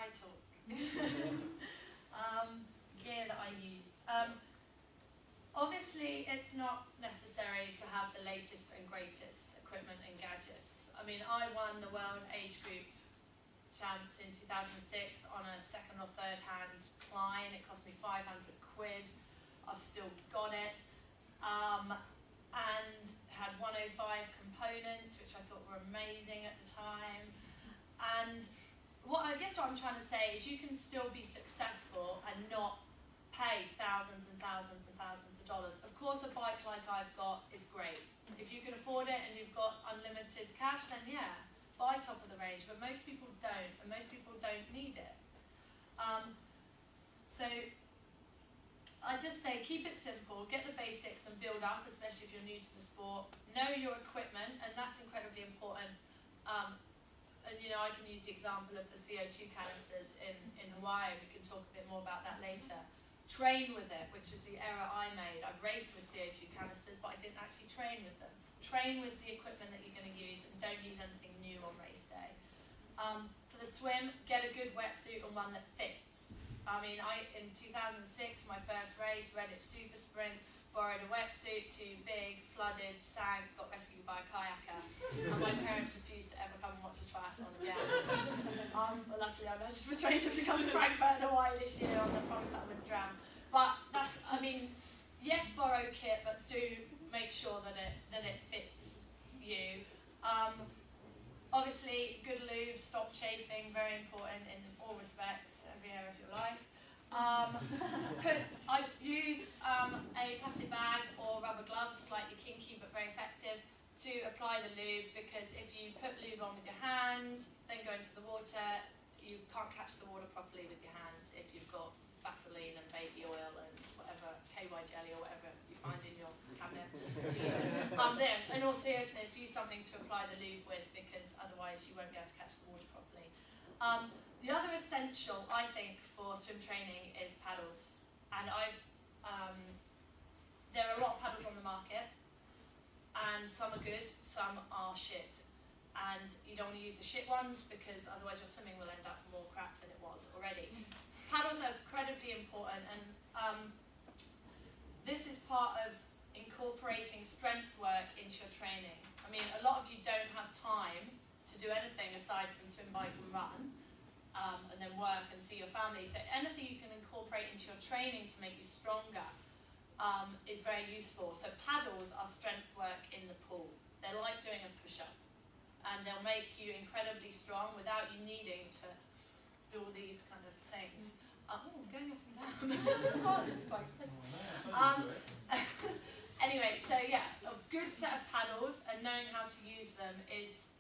Tri247 gear that I use. Obviously, it's not necessary to have the latest and greatest equipment and gadgets. I mean, I won the World Age Group Champs in 2006 on a second or third hand Klein. It cost me 500 quid. I've still got it. And had 105 components, which I thought were amazing at the time. And I guess what I'm trying to say is you can still be successful and not pay thousands and thousands and thousands of dollars. Of course, a bike like I've got is great. If you can afford it and you've got unlimited cash, then yeah, buy top of the range. But most people don't, and most people don't need it. So I just say keep it simple, get the basics and build up, especially if you're new to the sport. Know your equipment, and that's incredibly important. And you know, I can use the example of the CO2 canisters in Hawaii. We can talk a bit more about that later. Train with it, which is the error I made. I've raced with CO2 canisters, but I didn't actually train with them. Train with the equipment that you're going to use and don't use anything new on race day. For the swim, get a good wetsuit and one that fits. I mean, in 2006, my first race, Reddit Super Sprint, borrowed a wetsuit, too big, flooded, sank, got rescued by a kayaker. And my parents refused to ever come and watch a triathlon again. But luckily I managed to persuade them to come to Frankfurt and Hawaii this year on the promise that I wouldn't drown. But that's, I mean, yes, borrow kit, but do make sure that it fits you. Obviously, good lube, stop chafing, very important in all respects, every area of your life. I use a plastic bag or rubber gloves, slightly kinky but very effective, to apply the lube, because if you put lube on with your hands, then go into the water, you can't catch the water properly with your hands if you've got Vaseline and baby oil and whatever, KY jelly or whatever you find in your cabinet to use. Then, in all seriousness, use something to apply the lube with, because otherwise you won't be able to catch the water properly. The other essential, I think, for swim training is paddles. And there are a lot of paddles on the market, and some are good, some are shit. And you don't want to use the shit ones, because otherwise your swimming will end up more crap than it was already. So paddles are incredibly important, and this is part of incorporating strength work into your training. I mean, a lot of you don't have time to do anything aside from swim, bike and run, and then work and see your family. So anything you can incorporate into your training to make you stronger is very useful. So paddles are strength work in the pool. They're like doing a push-up, and they'll make you incredibly strong without you needing to do all these kind of things. Oh, I'm going up and down. Oh, this is quite exciting. Anyway, so yeah, a good set of paddles and knowing how to use them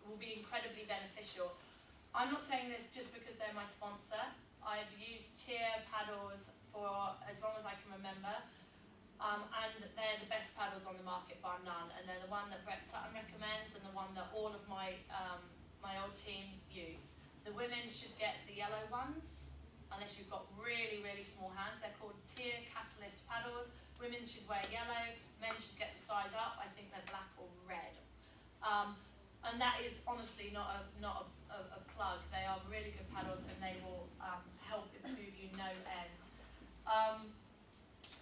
will be incredibly beneficial. I'm not saying this just because they're my sponsor. I've used Tier paddles for as long as I can remember, and they're the best paddles on the market bar none, and they're the one that Brett Sutton recommends and the one that all of my old team use. The women should get the yellow ones, unless you've got really, really small hands. They're called Tier Catalyst paddles. Women should wear yellow, men should get the size up. I think they're black or red. And that is honestly not a plug. They are really good paddles, and they will help improve you no end.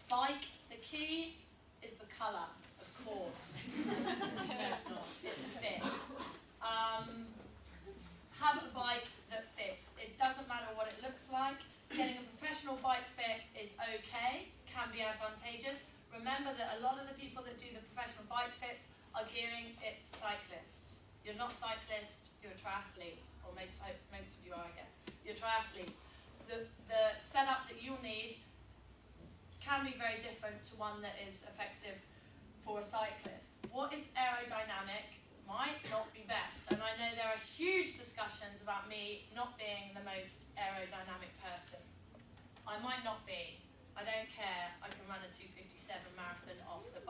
Bike, the key is the colour, of course. No, it's not. It's the fit. Have a bike that fits. It doesn't matter what it looks like. Getting a professional bike fit is okay, can be advantageous. Remember that a lot of the people that do the professional bike fits are gearing it to cyclists. You're not cyclist, you're a triathlete, or most of you are, I guess. You're triathletes. The setup that you'll need can be very different to one that is effective for a cyclist. What is aerodynamic might not be best, and I know there are huge discussions about me not being the most aerodynamic person. I might not be. I don't care. I can run a 2:57 marathon off the